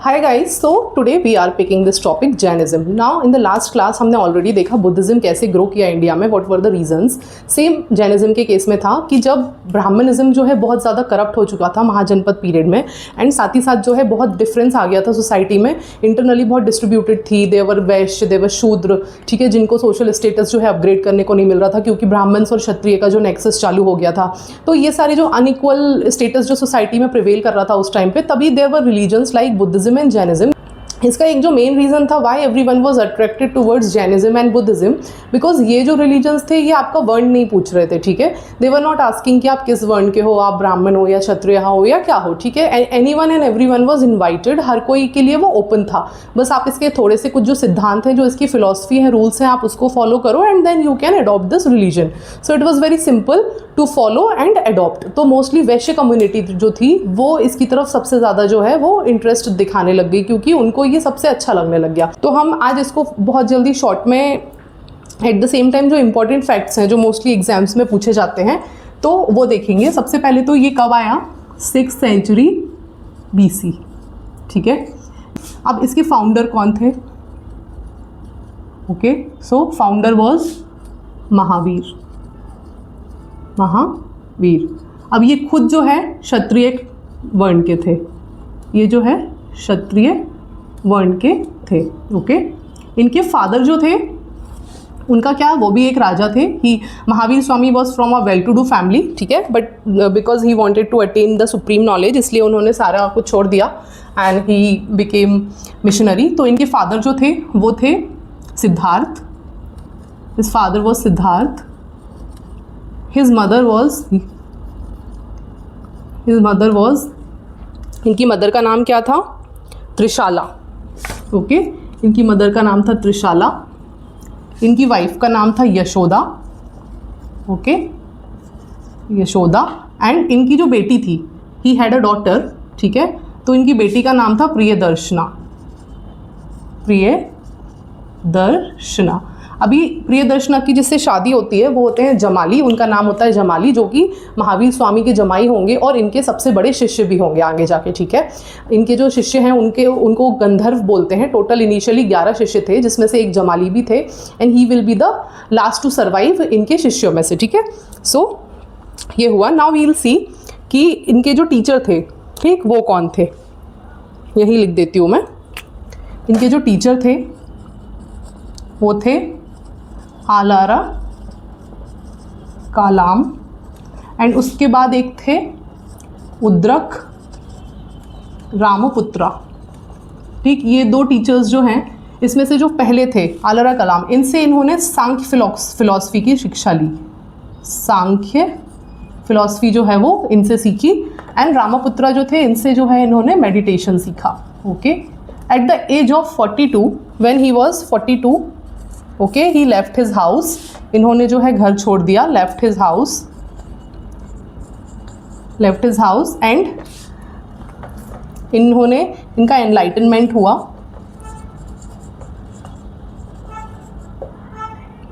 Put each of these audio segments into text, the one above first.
Hi guys, so today we are picking this topic Jainism. Now in the last class हमने already देखा Buddhism कैसे grow किया India में, what were the reasons. Same Jainism के case में था कि जब ब्राह्मणिज्म जो है बहुत ज़्यादा करप्ट हो चुका था महाजनपद पीरियड में, एंड साथ ही साथ जो है बहुत डिफरेंस आ गया था सोसाइटी में, इंटरनली बहुत डिस्ट्रीब्यूटेड थी। देवर वैश्य, देवर शूद्र, ठीक है, जिनको सोशल स्टेटस जो है अपग्रेड करने को नहीं मिल रहा था क्योंकि ब्राह्मण्स और क्षत्रिय का जो नेक्सस चालू हो गया था। तो ये सारे जो अनइक्वल स्टेटस जो सोसाइटी में प्रिवेल कर रहा था उस टाइम पे, तभी there were religions like Buddhism and Jainism. इसका एक जो मेन रीज़न था why everyone was attracted towards Jainism and Buddhism, because ये जो रिलीजन्स थे ये आपका वर्ण नहीं पूछ रहे थे, ठीक है। दे वर नॉट आस्किंग कि आप किस वर्ण के हो, आप ब्राह्मण हो या क्षत्रिय हो या क्या हो, ठीक है। Anyone and everyone was invited, हर कोई के लिए वो ओपन था। बस आप इसके थोड़े से कुछ जो सिद्धांत हैं, जो इसकी फिलॉसफी है, रूल्स हैं, आप उसको फॉलो करो and then you can adopt this religion. So it was very simple to follow and adopt. तो मोस्टली वैश्य कम्युनिटी जो थी वो इसकी तरफ सबसे ज़्यादा जो है वो इंटरेस्ट दिखाने लग गई क्योंकि उनको ये सबसे अच्छा लगने लग गया। तो हम आज इसको बहुत जल्दी शॉर्ट में एट द सेम टाइम जो इंपॉर्टेंट फैक्ट्स हैं जो मोस्टली एग्जाम्स में पूछे जाते हैं तो वो देखेंगे। सबसे पहले तो ये कब आया, 6th सेंचुरी BC, ठीक है। अब इसके फाउंडर कौन थे? Okay, so founder was Mahavir. अब ये खुद जो है क्षत्रिय वर्ण के थे, ये जो है क्षत्रिय वर्ण के थे, ओके। इनके फादर जो थे उनका क्या, वो भी एक राजा थे। He Mahavir Swami was from a well to do family, ठीक है, but because he wanted to attain the supreme knowledge, इसलिए उन्होंने सारा कुछ छोड़ दिया एंड ही बिकेम मिशनरी। तो इनके फादर जो थे वो थे Siddharth. His father was Siddharth. His mother was इनकी मदर का नाम क्या था? त्रिशाला, ओके। इनकी मदर का नाम था त्रिशाला। इनकी वाइफ का नाम था यशोदा, ओके, यशोदा। एंड इनकी जो बेटी थी, ही हैड अ डॉटर, ठीक है, तो इनकी बेटी का नाम था प्रियदर्शना। अभी प्रियदर्शना की जिससे शादी होती है वो होते हैं जमाली, उनका नाम होता है जमाली, जो कि महावीर स्वामी के जमाई होंगे और इनके सबसे बड़े शिष्य भी होंगे आगे जाके, ठीक है। इनके जो शिष्य हैं उनको गंधर्व बोलते हैं। टोटल इनिशियली 11 शिष्य थे जिसमें से एक जमाली भी थे and he will be the last to survive इनके शिष्यों में से, ठीक है। सो ये हुआ। नाउ वी विल सी कि इनके जो टीचर थे, ठीक, वो कौन थे, यही लिख देती हूँ मैं। इनके जो टीचर थे वो थे आलारा कालाम, एंड उसके बाद एक थे उद्रक रामपुत्रा, ठीक। ये दो टीचर्स जो हैं इसमें से जो पहले थे आलारा कलाम, इनसे इन्होंने सांख्य फिलॉसफी की शिक्षा ली। सांख्य फिलॉसफी जो है वो इनसे सीखी। एंड रामपुत्रा जो थे इनसे जो है इन्होंने मेडिटेशन सीखा, okay. At the age of 42, when he was 42, okay, he left his house. इन्होंने जो है घर छोड़ दिया, लेफ्ट हिज हाउस एंड इनका एनलाइटनमेंट हुआ।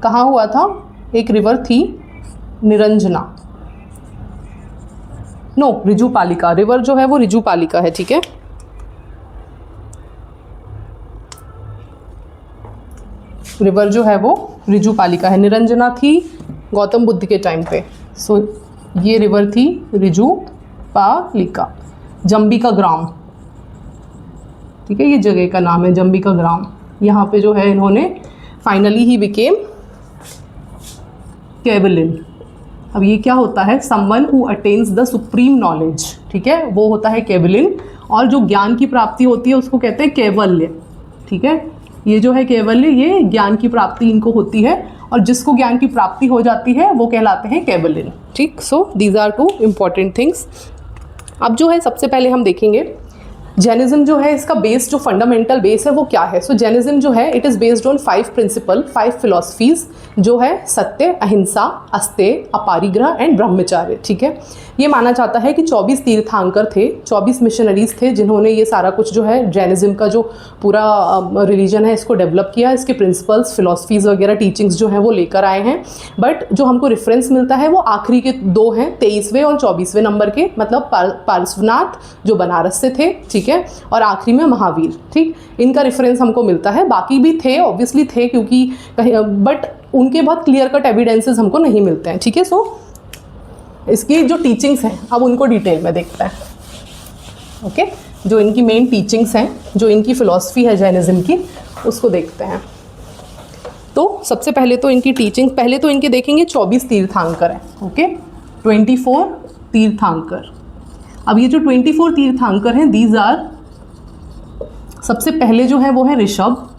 कहाँ हुआ था? एक रिवर थी निरंजना, नो, रिजुपालिका। रिवर जो है वो रिजुपालिका है, ठीक है। रिवर जो है वो रिजुपालिका है। निरंजना थी गौतम बुद्ध के टाइम पे। सो ये रिवर थी रिजुपालिका। जंबिका ग्राम, ठीक है, ये जगह का नाम है जंबिका ग्राम। यहाँ पे जो है इन्होंने फाइनली ही बिकेम केवलिन। अब ये क्या होता है? Someone who attains the supreme knowledge, ठीक है, वो होता है केवलिन। और जो ज्ञान की प्राप्ति होती है उसको कहते हैं कैवल्य, ठीक है। ये जो है कैवल्य, ये ज्ञान की प्राप्ति इनको होती है और जिसको ज्ञान की प्राप्ति हो जाती है वो कहलाते हैं कैवल्यन, ठीक। So these are 2 important things. अब जो है सबसे पहले हम देखेंगे जैनिज्म जो है इसका बेस, जो फंडामेंटल बेस है वो क्या है। सो जैनिज्म जो है it is based on 5 principle, 5 philosophies, जो है सत्य, अहिंसा, अस्तेय, अपरिग्रह एंड ब्रह्मचार्य, ठीक है। ये माना जाता है कि 24 तीर्थांकर थे, 24 मिशनरीज थे जिन्होंने ये सारा कुछ जो है जैनिज्म का जो पूरा रिलीजन है इसको डेवलप किया। इसके प्रिंसिपल्स, फिलॉसफीज़ वगैरह, टीचिंग्स जो हैं वो लेकर आए हैं। बट जो हमको रेफरेंस मिलता है वो आखिरी के 2 हैं, 23वें और 24वें नंबर के, मतलब पार्श्वनाथ जो बनारस से थे, ठीक ठीक है, और आखिरी में महावीर, ठीक, इनका रेफरेंस हमको मिलता है। बाकी भी थे, ऑब्वियसली थे, क्योंकि बट उनके बहुत क्लियर कट एविडेंसेस हमको नहीं मिलते हैं, ठीक है। सो इसकी जो टीचिंग्स हैं अब उनको डिटेल में देखते हैं, ओके। जो इनकी मेन टीचिंग्स हैं, जो इनकी फ़िलॉसफी है जैनिज़्म की, उसको देखते हैं। तो सबसे पहले तो इनकी टीचिंग, पहले तो इनके देखेंगे 24 तीर्थांकर हैं, ओके, 24 तीर्थांकर। अब ये जो 24 तीर्थांकर हैं, दीज आर, सबसे पहले जो है वो है Rishabh,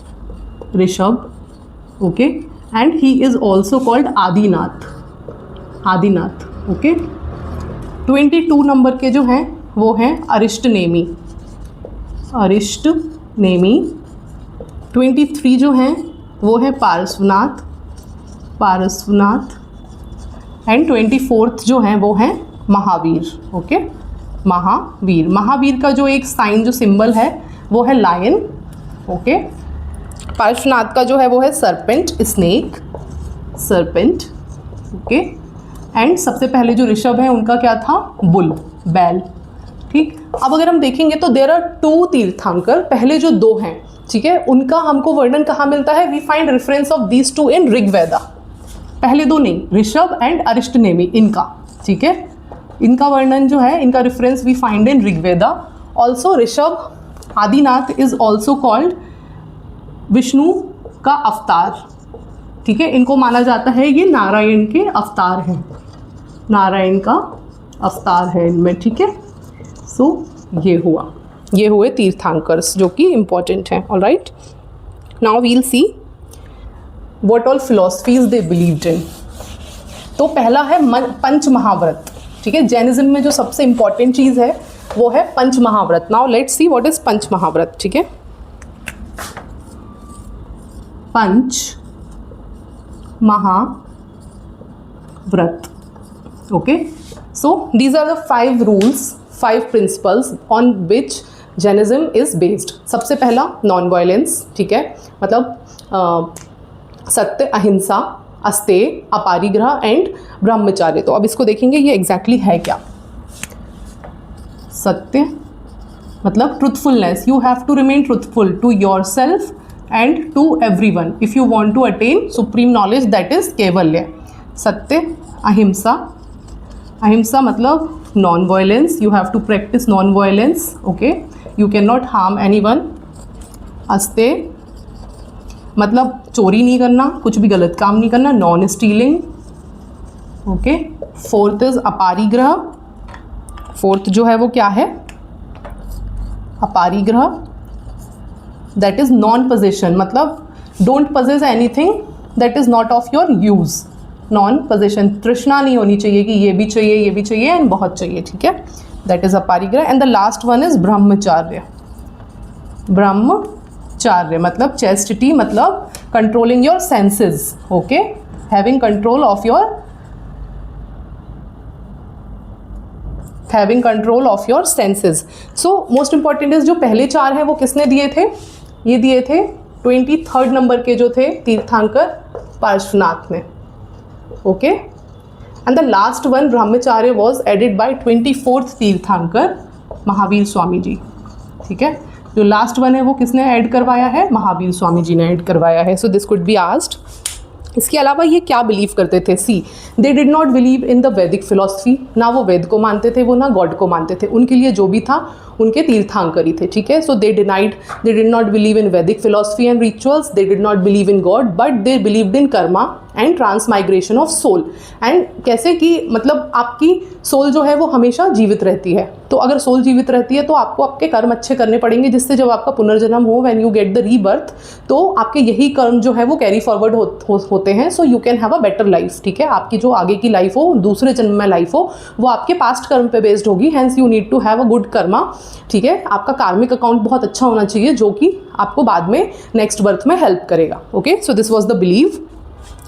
okay, and he is also called Adinath, okay. 22 number के जो हैं वो हैं अरिष्टनेमी। 23 जो हैं वो है पारसवनाथ, एंड 24th जो हैं वो हैं महावीर, ओके, महावीर का जो एक साइन, जो सिंबल है वो है लायन, ओके। पार्श्वनाथ का जो है वो है सरपेंट, स्नेक, ओके। एंड सबसे पहले जो ऋषभ है उनका क्या था, बुल, बैल, ठीक। अब अगर हम देखेंगे तो देयर आर 2 तीर्थांकर, पहले जो 2 हैं, ठीक है, उनका हमको वर्णन कहाँ मिलता है, we find reference of these 2 in Rigveda. पहले 2 नहीं, ऋषभ एंड अरिष्टनेमी, इनका, ठीक है, इनका वर्णन जो है, इनका reference we find in Rigveda. Also Rishabh, Adinath is also called Vishnu का अवतार, ठीक है। इनको माना जाता है ये नारायण के अवतार हैं, नारायण का अवतार है इनमें, ठीक है। सो ये हुए तीर्थांकर्स जो कि इम्पॉर्टेंट हैं, alright. Now we'll see what all philosophies they believed in. तो पहला है पंच महाव्रत, ठीक है। जैनिज्म में जो सबसे इम्पॉर्टेंट चीज़ है वो है पंच महाव्रत। Now let's see what is पंच महाव्रत, ठीक है। पंच महाव्रत, okay. So these are the 5 rules, 5 principles on which Jainism is based. सबसे पहला नॉन वायलेंस, ठीक है, मतलब सत्य, अहिंसा, अस्तेय, अपारिग्रह एंड ब्रह्मचार्य। तो अब इसको देखेंगे ये एग्जैक्टली है क्या। सत्य मतलब truthfulness, you have to remain truthful to yourself and to everyone if you want to attain supreme knowledge, that is Kaivalya. सत्य, अहिंसा मतलब non violence, you have to practise non violence, okay, you cannot harm anyone. अस्तेय मतलब चोरी नहीं करना, कुछ भी गलत काम नहीं करना, non stealing, okay. 4th is Aparigraha, 4th जो है वो क्या है, Aparigraha, that is non possession, मतलब don't possess anything that is not of your use, non possession, तृष्णा नहीं होनी चाहिए कि ये भी चाहिए एंड बहुत चाहिए, ठीक है, that is Aparigraha. And the last one is Brahmacharya मतलब चेस्टिटी, मतलब controlling your senses, okay, having control of your senses. So most important is जो पहले 4 हैं वो किसने दिए थे, ये दिए थे 23rd नंबर के जो थे तीर्थांकर पार्श्वनाथ ने, okay. And the last one Brahmacharya was added by 24th Tirthankar Mahavir Swami ji, ठीक है। जो लास्ट वन है वो किसने ऐड करवाया है, महावीर स्वामी जी ने ऐड करवाया है। So this could be asked. इसके अलावा ये क्या बिलीव करते थे, see they did not believe in the Vedic philosophy, ना वो वेद को मानते थे, वो ना गॉड को मानते थे, उनके लिए जो भी था उनके तीर्थांकर ही थे, ठीक है। So they did not believe in Vedic philosophy and rituals, they did not believe in God, but they believed in karma and transmigration of soul. And कैसे कि मतलब आपकी सोल जो है वो हमेशा जीवित रहती है, तो अगर सोल जीवित रहती है तो आपको आपके कर्म अच्छे करने पड़ेंगे, जिससे जब आपका पुनर्जन्म हो, when you get the rebirth, तो आपके यही कर्म जो है वो कैरी फॉरवर्ड होते हैं। So you can have a better life, ठीक है। आपकी जो आगे की लाइफ हो, दूसरे जन्म में लाइफ हो, वो आपके पास्ट कर्म पे बेस्ड होगी, hence you need to have a good karma, ठीक है। आपका कार्मिक अकाउंट बहुत अच्छा होना चाहिए, जो कि आपको बाद में नेक्स्ट बर्थ में हेल्प करेगा, okay. So this was the believe.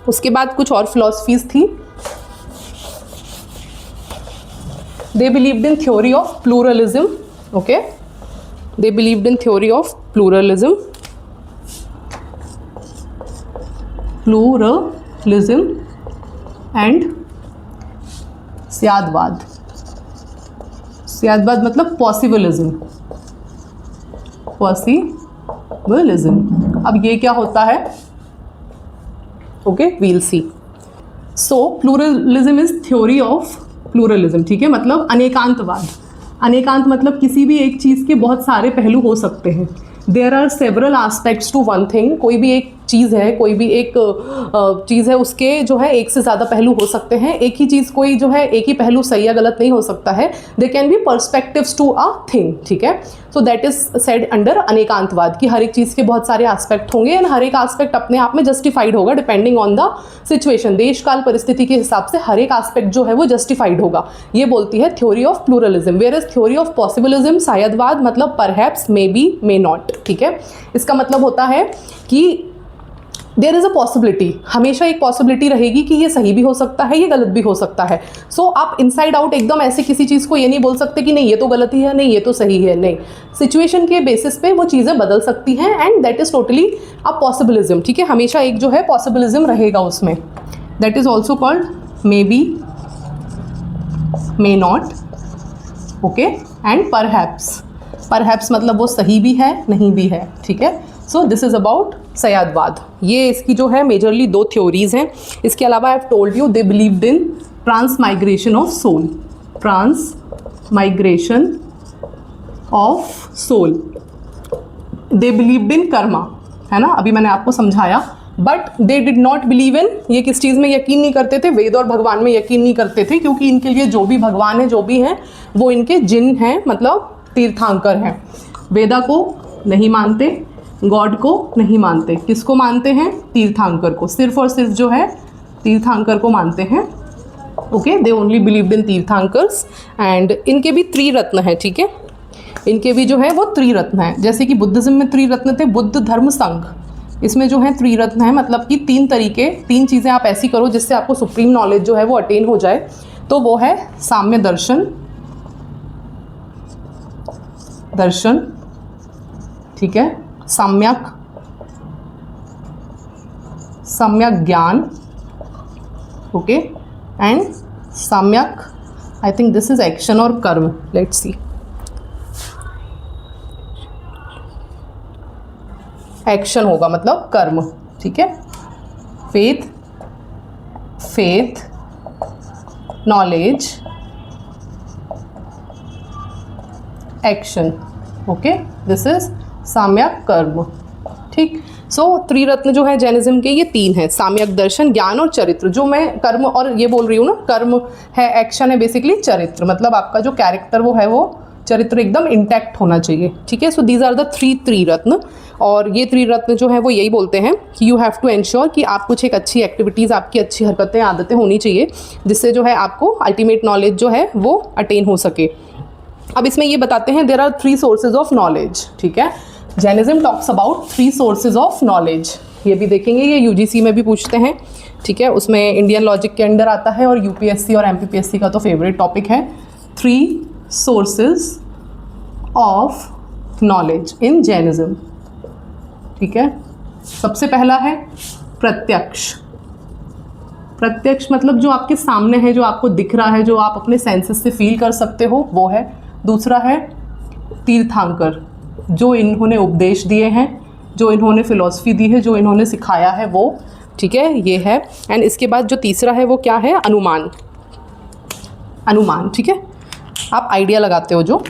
उसके बाद कुछ और फिलॉसफीज थी। They believed in theory of pluralism, okay, they believed in theory of pluralism and Syadvad मतलब पॉसिबलिज्म, पॉसिबिलिज्म। अब ये क्या होता है, okay, we'll see. So pluralism is theory of pluralism, ठीक है, मतलब अनेकांतवाद। अनेकांत मतलब किसी भी एक चीज़ के बहुत सारे पहलू हो सकते हैं। There are several aspects to one thing. कोई भी एक चीज़ है, कोई भी एक चीज़ है, उसके जो है एक से ज़्यादा पहलू हो सकते हैं। एक ही चीज़ कोई जो है एक ही पहलू सही या गलत नहीं हो सकता है। They can be perspectives to a thing, ठीक है। So that is said under Anekantavada कि हर एक चीज़ के बहुत सारे एस्पेक्ट होंगे एंड हर एक एस्पेक्ट अपने आप में जस्टिफाइड होगा डिपेंडिंग ऑन द सिचुएशन। देश काल परिस्थिति के हिसाब से हर एक एस्पेक्ट जो है वो जस्टिफाइड होगा। ये बोलती है theory of pluralism. Where is theory of possibilism, शायदवाद, मतलब perhaps, maybe, may not, ठीक है। इसका मतलब होता है कि देयर इज़ अ पॉसिबिलिटी, हमेशा एक पॉसिबिलिटी रहेगी कि ये सही भी हो सकता है, ये गलत भी हो सकता है। सो आप इनसाइड आउट एकदम ऐसे किसी चीज़ को ये नहीं बोल सकते कि नहीं ये तो गलत ही है, नहीं ये तो सही है, नहीं। सिचुएशन के बेसिस पे वो चीज़ें बदल सकती हैं and that is totally a possibilism, ठीक है। हमेशा एक जो है पॉसिबिलिज्म रहेगा उसमें। That is also called may be, may not, okay, and perhaps. Perhaps मतलब वो सही भी है, नहीं भी है, ठीक है। So this is about Syadvad. ये इसकी जो है मेजरली दो थ्योरीज हैं। इसके अलावा I have told you they believed in transmigration of soul, transmigration of soul. They believed in karma, है ना, अभी मैंने आपको समझाया। But they did not believe in, ये किस चीज़ में यकीन नहीं करते थे, वेद और भगवान में यकीन नहीं करते थे, क्योंकि इनके लिए जो भी भगवान है, जो भी हैं, वो इनके जिन हैं, मतलब तीर्थांकर हैं। वेदा को नहीं मानते, गॉड को नहीं मानते, किसको मानते हैं, तीर्थांकर को, सिर्फ और सिर्फ जो है तीर्थांकर को मानते हैं, okay. They only believed in Tirthankars and इनके भी त्रिरत्न है, ठीक है। इनके भी जो है वो त्रिरत्न है, जैसे कि बुद्धिज्म में त्रिरत्न थे, बुद्ध धर्म संघ, इसमें जो है त्रिरत्न है, मतलब कि तीन तरीके, तीन चीज़ें आप ऐसी करो जिससे आपको सुप्रीम नॉलेज जो है वो अटेन हो जाए। तो वो है साम्य दर्शन, दर्शन, ठीक है, सम्यक, सम्यक ज्ञान, ओके, एंड सम्यक, I think this is action और कर्म, लेट्स सी। एक्शन होगा मतलब कर्म, ठीक है। Faith, faith, knowledge, action, okay, this is साम्यक कर्म, ठीक। सो त्रिरत्न जो है जैनिज्म के ये तीन हैं, साम्यक दर्शन, ज्ञान और चरित्र। जो मैं कर्म और ये बोल रही हूँ ना, कर्म है, एक्शन है, बेसिकली चरित्र, मतलब आपका जो कैरेक्टर वो है, वो चरित्र एकदम इंटैक्ट होना चाहिए, ठीक है। So these are the three Triratna. और ये त्रिरत्न जो है वो यही बोलते हैं कि यू हैव टू एंश्योर कि आप कुछ एक अच्छी एक्टिविटीज़, आपकी अच्छी हरकतें, आदतें होनी चाहिए, जिससे जो है आपको अल्टीमेट नॉलेज जो है वो अटेन हो सके। अब इसमें ये बताते हैं there are three sources of knowledge, ठीक है। Jainism talks about three sources of knowledge, ये भी देखेंगे, ये यूजीसी में भी पूछते हैं, ठीक है। उसमें इंडियन लॉजिक के अंडर आता है और यूपीएससी और एमपीपीएससी का तो फेवरेट टॉपिक है। Three sources of knowledge in Jainism, ठीक है। सबसे पहला है प्रत्यक्ष। प्रत्यक्ष मतलब जो आपके सामने है, जो आपको दिख रहा है, जो आप अपने सेंसेस से फील कर सकते हो, वो है। दूसरा है तीर्थांकर, जो इन्होंने उपदेश दिए हैं, जो इन्होंने फिलॉसफी दी है, जो इन्होंने सिखाया है, वो, ठीक है, ये है। एंड इसके बाद जो तीसरा है वो क्या है, अनुमान। अनुमान, ठीक है, आप आइडिया लगाते हो जो,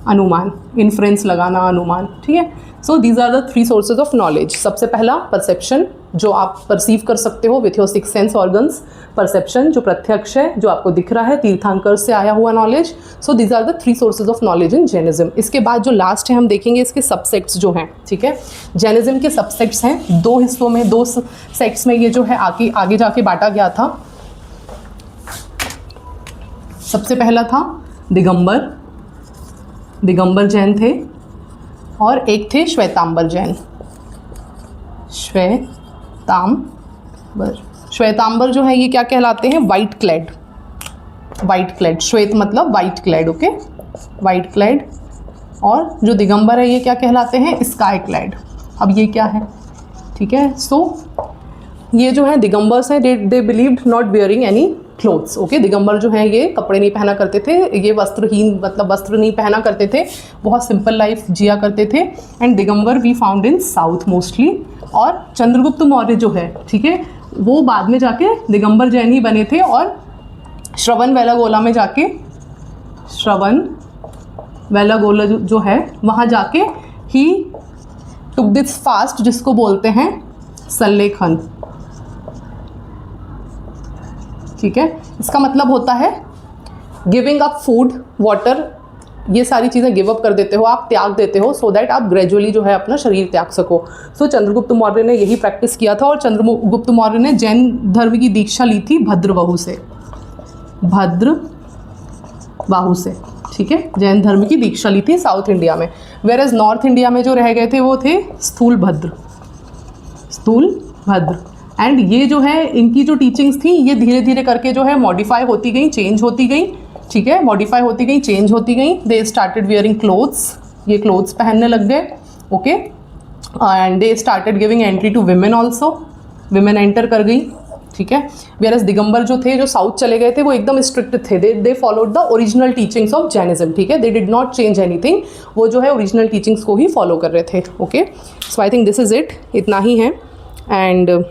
अनुमान, इन्फ्रेंस लगाना, अनुमान, ठीक है। So these are the three sources of knowledge. सबसे पहला परसेप्शन, जो आप परसीव कर सकते हो with your six sense organs, perception जो प्रत्यक्ष है, जो आपको दिख रहा है, तीर्थांकर से आया हुआ knowledge. So these are the three sources of knowledge in Jainism. इसके बाद जो लास्ट है हम देखेंगे इसके सबसेक्ट्स जो हैं, ठीक है। जैनिज्म के सबसेक्ट्स हैं दो हिस्सों में, दो सेक्ट्स में ये जो है आगे जाके बांटा गया था। सबसे पहला था दिगंबर, दिगंबर जैन थे, और एक थे श्वेतांबर जैन। श्वेतांबर, श्वेतांबर जो है ये क्या कहलाते हैं, वाइट क्लैड, वाइट क्लैड, श्वेत मतलब white clad, okay, white clad. और जो दिगंबर है ये क्या कहलाते हैं, स्काई क्लैड। अब ये क्या है, ठीक है। सो ये जो है दिगंबर्स हैं, they believed not wearing any clothes. Okay, Digambar जो है ये कपड़े नहीं पहना करते थे, ये वस्त्रहीन मतलब वस्त्र नहीं पहना करते थे, बहुत सिंपल लाइफ जिया करते थे। And Digambar we found in south mostly. और चंद्रगुप्त मौर्य जो है, ठीक है, वो बाद में जाके दिगंबर जैन ही बने थे और श्रवण बेलागोला में जाके, श्रवण बेलागोला जो है वहाँ जाके ही टुक दिस फास्ट, जिसको बोलते हैं संलेखन। ठीक है, इसका मतलब होता है गिविंग अप फूड, वाटर, ये सारी चीज़ें गिव अप कर देते हो आप, त्याग देते हो, सो दैट आप ग्रेजुअली जो है अपना शरीर त्याग सको। सो चंद्रगुप्त मौर्य ने यही प्रैक्टिस किया था। और चंद्रगुप्त मौर्य ने जैन धर्म की दीक्षा ली थी भद्रबाहु से, भद्रबाहु से। ठीक है, जैन धर्म की दीक्षा ली थी साउथ इंडिया में। वेयर एज नॉर्थ इंडिया में जो रह गए थे वो थे स्थूलभद्र। एंड ये जो है इनकी जो टीचिंग्स थी ये धीरे धीरे करके जो है मॉडिफाई होती गई, चेंज होती गई। ठीक है, मॉडिफाई होती गई, चेंज होती गई। दे स्टार्टेड वियरिंग क्लोथ्स, ये क्लोथ्स पहनने लग गए। Okay, and they started giving entry to women also, women enter कर गई। ठीक है, वेयर एज दिगंबर जो थे, जो साउथ चले गए थे, वो एकदम स्ट्रिक्ट थे। They followed the original teachings of Jainism. ठीक है, दे डिड नॉट चेंज एनीथिंग, वो जो है ओरिजिनल टीचिंग्स को ही फॉलो कर रहे थे। Okay, so I think this is it, इतना ही है। And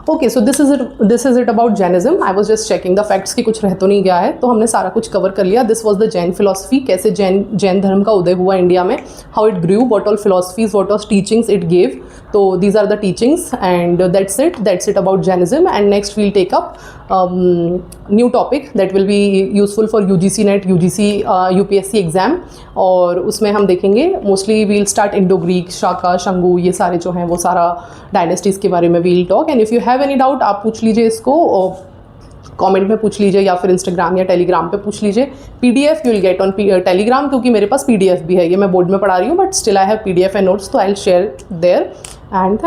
okay, so this is it about Jainism. I was just checking the facts की कुछ रह तो नहीं गया है, तो हमने सारा कुछ कवर कर लिया। This was the Jain philosophy, कैसे जैन धर्म का उदय हुआ इंडिया में, how it grew, what all philosophies, what all teachings it gave. तो these are the teachings and that's it about Jainism. And next we'll take up new topic that will be useful for UGC net, UGC UPSC exam. और उसमें हम देखेंगे mostly we'll start Indo Greek, Shaka, Shunga, ये सारे जो हैं वो सारा डायनेस्टीज़ के बारे में we'll talk. And if you have any doubt आप पूछ लीजिए इसको, कमेंट में पूछ लीजिए या फिर इंस्टाग्राम या टेलीग्राम पे पूछ लीजिए। PDF you will get on Telegram, क्योंकि मेरे पास PDF भी है, ये मैं बोर्ड में पढ़ा रही हूँ, but still I have PDF and notes, तो I will share there. And